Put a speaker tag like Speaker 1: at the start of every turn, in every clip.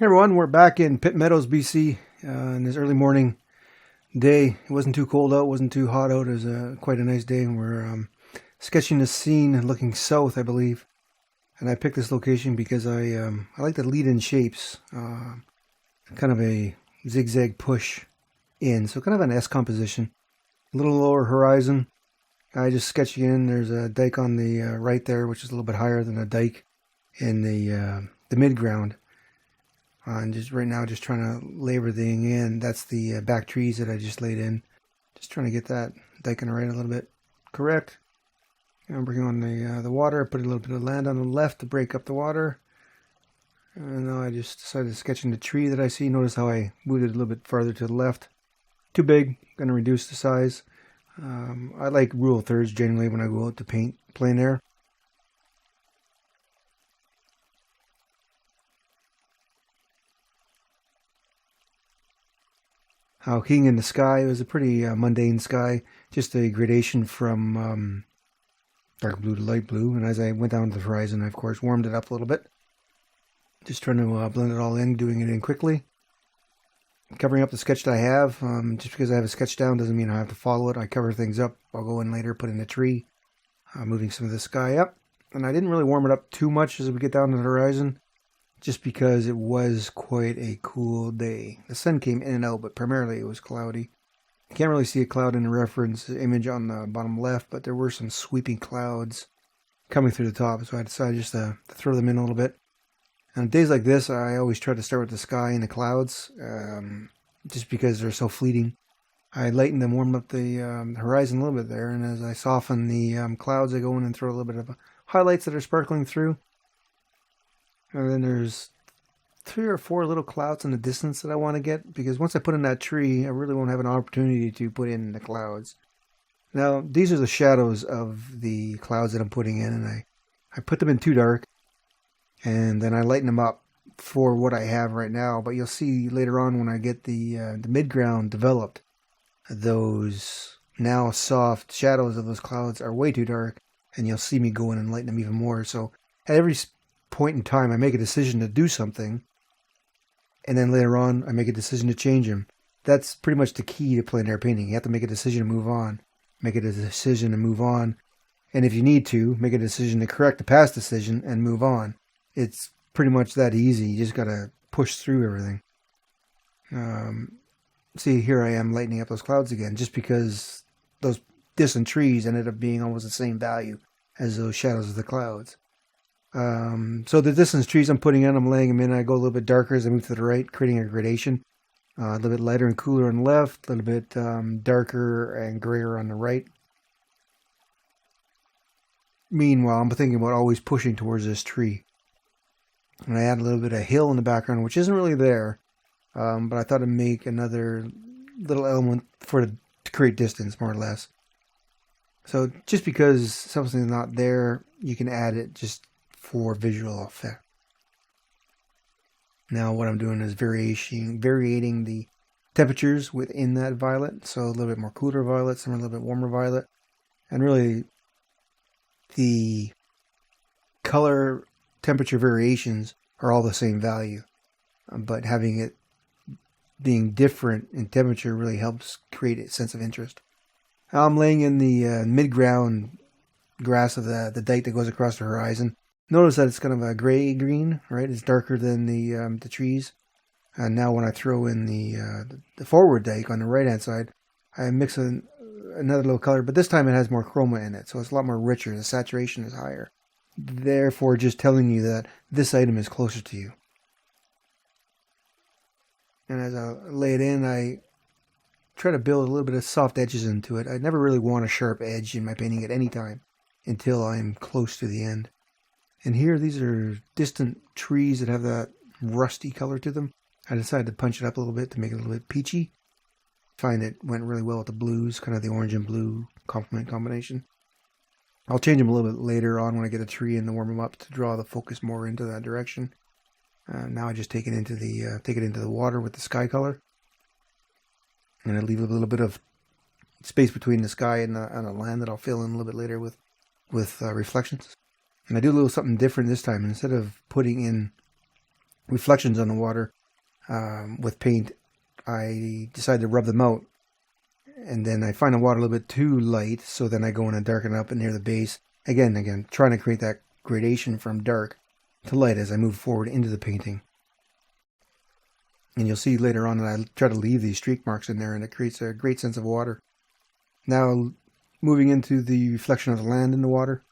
Speaker 1: Hey everyone, we're back in Pitt Meadows, BC, in this early morning day. It wasn't too cold out, wasn't too hot out. It was quite a nice day, and we're sketching the scene looking south, I believe. And I picked this location because I like the lead-in shapes, kind of a zigzag push in, so kind of an S composition. A little lower horizon. I just sketched in. There's a dike on the right there, which is a little bit higher than a dike in the mid-ground. And just right now, just trying to lay everything in. That's the back trees that I just laid in. Just trying to get that dike on the right a little bit correct. And I'm bringing on the water. Put a little bit of land on the left to break up the water. And now I just decided to sketch in the tree that I see. Notice how I moved it a little bit farther to the left. Too big. Going to reduce the size. I like rule of thirds generally when I go out to paint plein air. King in the sky, it was a pretty mundane sky, just a gradation from dark blue to light blue. And as I went down to the horizon, I of course warmed it up a little bit. Just trying to blend it all in, doing it in quickly. Covering up the sketch that I have. Just because I have a sketch down doesn't mean I have to follow it. I cover things up. I'll go in later, put in a tree, moving some of the sky up. And I didn't really warm it up too much as we get down to the horizon, just because it was quite a cool day. The sun came in and out, but primarily it was cloudy. You can't really see a cloud in the reference image on the bottom left, but there were some sweeping clouds coming through the top, so I decided just to throw them in a little bit. On days like this, I always try to start with the sky and the clouds, just because they're so fleeting. I lighten them, warm up the horizon a little bit there, and as I soften the clouds, I go in and throw a little bit of highlights that are sparkling through. And then there's 3 or 4 little clouds in the distance that I want to get, because once I put in that tree, I really won't have an opportunity to put in the clouds. Now, these are the shadows of the clouds that I'm putting in, and I put them in too dark, and then I lighten them up for what I have right now. But you'll see later on when I get the mid-ground developed, those now soft shadows of those clouds are way too dark, and you'll see me go in and lighten them even more. So at every point in time, I make a decision to do something, and then later on, I make a decision to change them. That's pretty much the key to plein air painting. You have to make a decision to move on. Make a decision to move on. And if you need to, make a decision to correct the past decision and move on. It's pretty much that easy. You just got to push through everything. See, here I am lightening up those clouds again, just because those distant trees ended up being almost the same value as those shadows of the clouds. So the distance trees I'm putting in, I'm laying them in. I go a little bit darker as I move to the right, creating a gradation. A little bit lighter and cooler on the left, a little bit darker and grayer on the right. Meanwhile, I'm thinking about always pushing towards this tree. And I add a little bit of hill in the background, which isn't really there. But I thought I'd make another little element to create distance, more or less. So just because something's not there, you can add it just for visual effect. Now what I'm doing is varying the temperatures within that violet. So a little bit more cooler violet, some a little bit warmer violet. And really the color temperature variations are all the same value. But having it being different in temperature really helps create a sense of interest. I'm laying in the mid-ground grass of the dike that goes across the horizon. Notice that it's kind of a gray-green, right? It's darker than the trees. And now when I throw in the forward dike on the right-hand side, I mix another little color, but this time it has more chroma in it, so it's a lot more richer. The saturation is higher. Therefore, just telling you that this item is closer to you. And as I lay it in, I try to build a little bit of soft edges into it. I never really want a sharp edge in my painting at any time until I'm close to the end. And here, these are distant trees that have that rusty color to them. I decided to punch it up a little bit to make it a little bit peachy. Find it went really well with the blues, kind of the orange and blue complement combination. I'll change them a little bit later on when I get a tree and warm them up to draw the focus more into that direction. Now I just take it into the water with the sky color, and I leave a little bit of space between the sky and the land that I'll fill in a little bit later with reflections. And I do a little something different this time. Instead of putting in reflections on the water with paint, I decide to rub them out. And then I find the water a little bit too light, so then I go in and darken it up near the base. Again, trying to create that gradation from dark to light as I move forward into the painting. And you'll see later on that I try to leave these streak marks in there, and it creates a great sense of water. Now, moving into the reflection of the land in the water.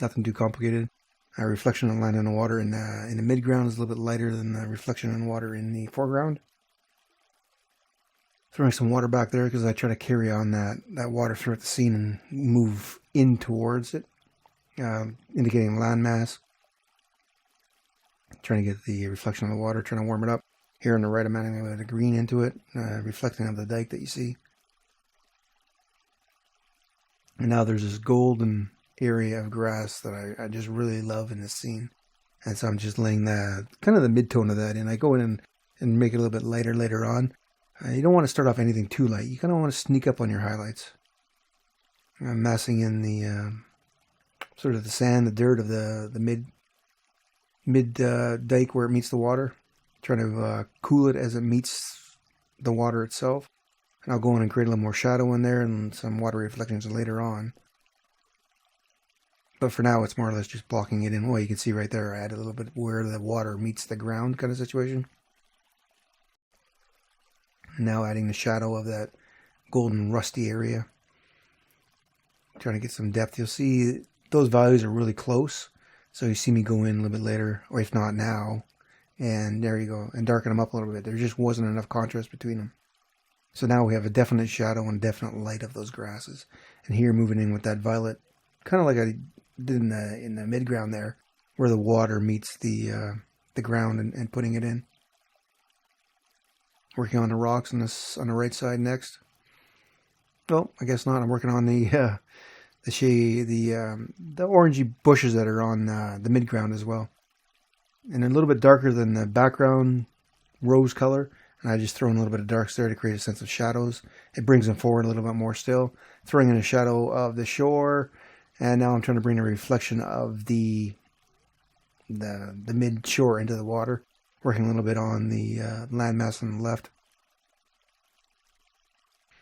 Speaker 1: Nothing too complicated. A reflection of the land in the water in the midground is a little bit lighter than the reflection in the water in the foreground. Throwing some water back there because I try to carry on that water throughout the scene and move in towards it, indicating landmass. Trying to get the reflection of the water, trying to warm it up. Here on the right, I'm adding a bit of green into it, reflecting of the dike that you see. And now there's this golden area of grass that I just really love in this scene. And so I'm just laying the kind of the mid-tone of that in. I go in and make it a little bit lighter later on. You don't want to start off anything too light. You kind of want to sneak up on your highlights. I'm massing in the sort of the sand, the dirt of the mid dike where it meets the water. Trying to cool it as it meets the water itself. And I'll go in and create a little more shadow in there and some water reflections later on. But for now, it's more or less just blocking it in. Well, you can see right there, I added a little bit where the water meets the ground kind of situation. Now adding the shadow of that golden rusty area. Trying to get some depth. You'll see those values are really close. So you see me go in a little bit later, or if not now. And there you go. And darken them up a little bit. There just wasn't enough contrast between them. So now we have a definite shadow and definite light of those grasses. And here moving in with that violet, kind of like I did in the midground there, where the water meets the ground and putting it in. Working on the rocks on the right side next. Well, I guess not. I'm working on the orangey bushes that are on the midground as well, and a little bit darker than the background rose color. And I just throw in a little bit of darks there to create a sense of shadows. It brings them forward a little bit more still. Throwing in a shadow of the shore, and now I'm trying to bring a reflection of the mid shore into the water. Working a little bit on the landmass on the left.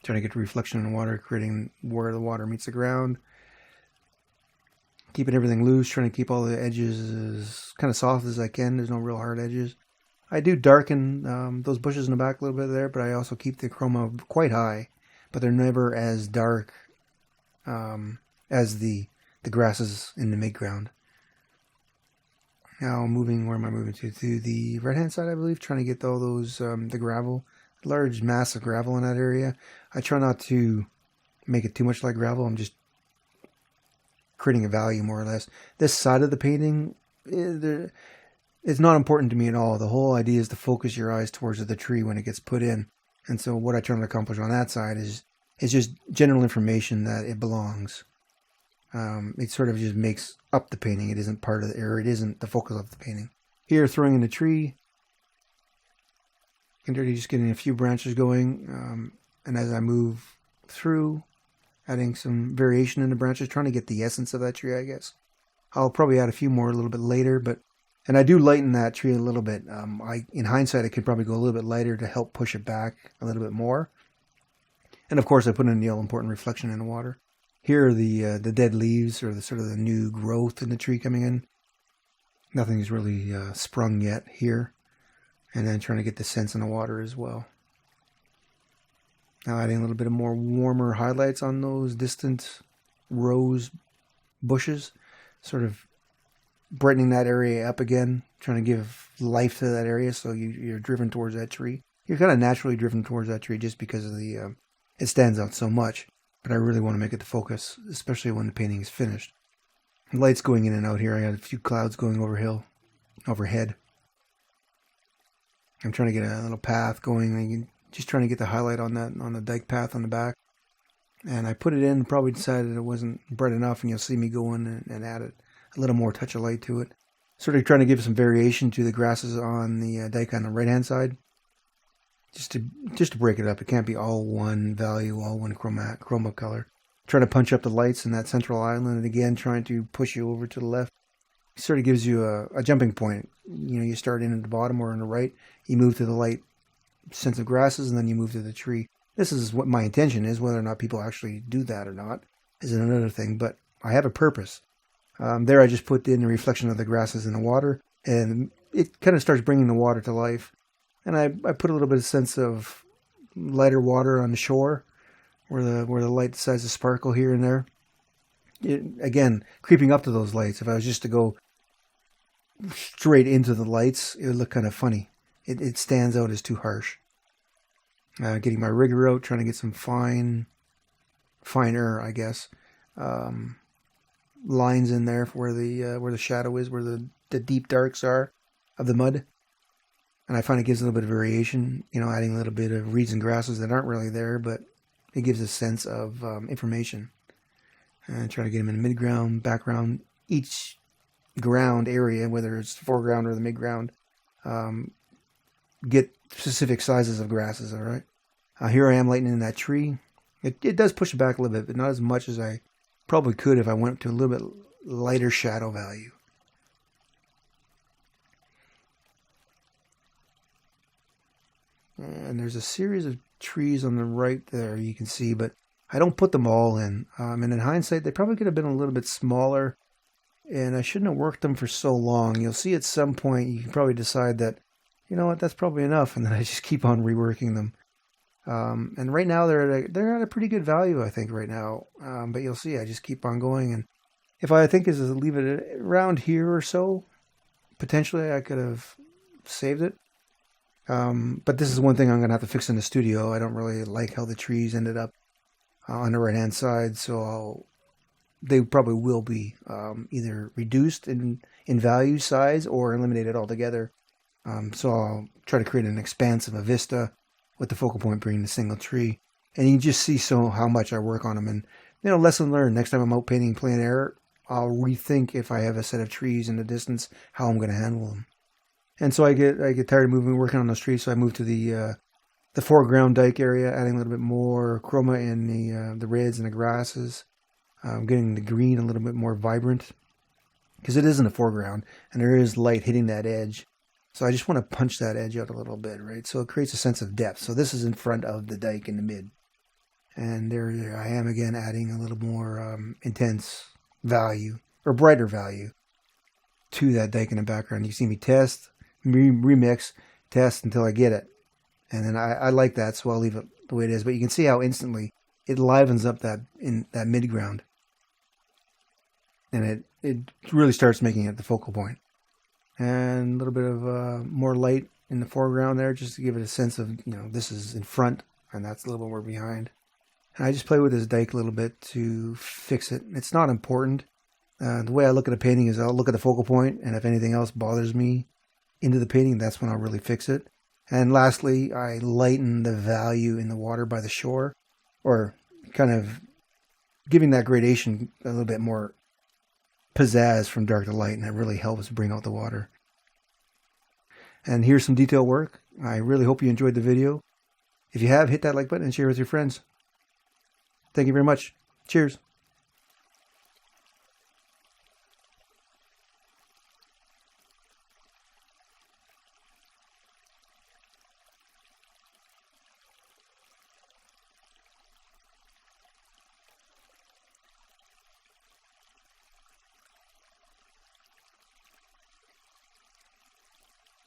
Speaker 1: Trying to get the reflection in the water, creating where the water meets the ground. Keeping everything loose, trying to keep all the edges as kind of soft as I can. There's no real hard edges. I do darken those bushes in the back a little bit there, but I also keep the chroma quite high. But they're never as dark as the grasses in the midground. Now where am I moving to? To the right-hand side, I believe, trying to get all those, the gravel, large mass of gravel in that area. I try not to make it too much like gravel. I'm just creating a value, more or less. This side of the painting, it's not important to me at all. The whole idea is to focus your eyes towards the tree when it gets put in. And so what I try to accomplish on that side is just general information that it belongs. It sort of just makes up the painting. It isn't part of it isn't the focus of the painting. Here, throwing in a tree. And just getting a few branches going. And as I move through, adding some variation in the branches, trying to get the essence of that tree, I guess. I'll probably add a few more a little bit later, and I do lighten that tree a little bit. In hindsight, I could probably go a little bit lighter to help push it back a little bit more. And of course, I put in the all-important reflection in the water. Here are the dead leaves, or the sort of the new growth in the tree coming in. Nothing's really sprung yet here. And then trying to get the sense in the water as well. Now adding a little bit of more warmer highlights on those distant rose bushes. Sort of brightening that area up again. Trying to give life to that area so you're driven towards that tree. You're kind of naturally driven towards that tree just because of it stands out so much. But I really want to make it the focus, especially when the painting is finished. Lights going in and out here. I got a few clouds going overhead. I'm trying to get a little path going. Just trying to get the highlight on the dike path on the back. And I put it in, probably decided it wasn't bright enough, and you'll see me go in and add a little more touch of light to it. Sort of trying to give some variation to the grasses on the dike on the right-hand side. Just to break it up. It can't be all one value, all one chroma color. Trying to punch up the lights in that central island, and again trying to push you over to the left. sort of gives you a jumping point. You know, you start in at the bottom or on the right, you move to the light sense of grasses, and then you move to the tree. This is what my intention is. Whether or not people actually do that or not is another thing, but I have a purpose. There I just put in the reflection of the grasses in the water, and it kind of starts bringing the water to life. And I put a little bit of sense of lighter water on the shore, where the light decides to sparkle here and there. Again, creeping up to those lights. If I was just to go straight into the lights, it would look kind of funny. It stands out as too harsh. Getting my rigger out, trying to get some finer, I guess, lines in there for where the shadow is, where the deep darks are of the mud. And I find it gives a little bit of variation, you know, adding a little bit of reeds and grasses that aren't really there, but it gives a sense of information. And try to get them in the midground, background, each ground area, whether it's the foreground or the midground, get specific sizes of grasses, all right? Here I am lightening in that tree. It does push it back a little bit, but not as much as I probably could if I went to a little bit lighter shadow value. And there's a series of trees on the right there you can see, but I don't put them all in. And in hindsight, they probably could have been a little bit smaller, and I shouldn't have worked them for so long. You'll see at some point you can probably decide that, you know what, that's probably enough, and then I just keep on reworking them. And right now they're at a pretty good value, I think, right now. But you'll see, I just keep on going, and if I think is to leave it around here or so, potentially I could have saved it. But this is one thing I'm going to have to fix in the studio. I don't really like how the trees ended up on the right-hand side, so they probably will be either reduced in value size or eliminated altogether. So I'll try to create an expanse of a vista with the focal point being the single tree. And you can just see how much I work on them. And, you know, lesson learned. Next time I'm out painting plein air, I'll rethink if I have a set of trees in the distance, how I'm going to handle them. And so I get tired of working on those trees, so I move to the foreground dike area, adding a little bit more chroma in the reds and the grasses, getting the green a little bit more vibrant, because it is in the foreground, and there is light hitting that edge. So I just want to punch that edge out a little bit, right? So it creates a sense of depth. So this is in front of the dike in the mid. And there I am again, adding a little more intense value, or brighter value, to that dike in the background. You see me test, remix, test until I get it. And then I like that, so I'll leave it the way it is. But you can see how instantly it livens up that midground. And it really starts making it the focal point. And a little bit of more light in the foreground there, just to give it a sense of, you know, this is in front and that's a little bit more behind. And I just play with this dike a little bit to fix it. It's not important. The way I look at a painting is I'll look at the focal point, and if anything else bothers me into the painting, that's when I'll really fix it. And lastly, I lighten the value in the water by the shore, or kind of giving that gradation a little bit more pizzazz from dark to light, and that really helps bring out the water. And here's some detail work. I really hope you enjoyed the video. If you have, hit that like button and share with your friends. Thank you very much. Cheers.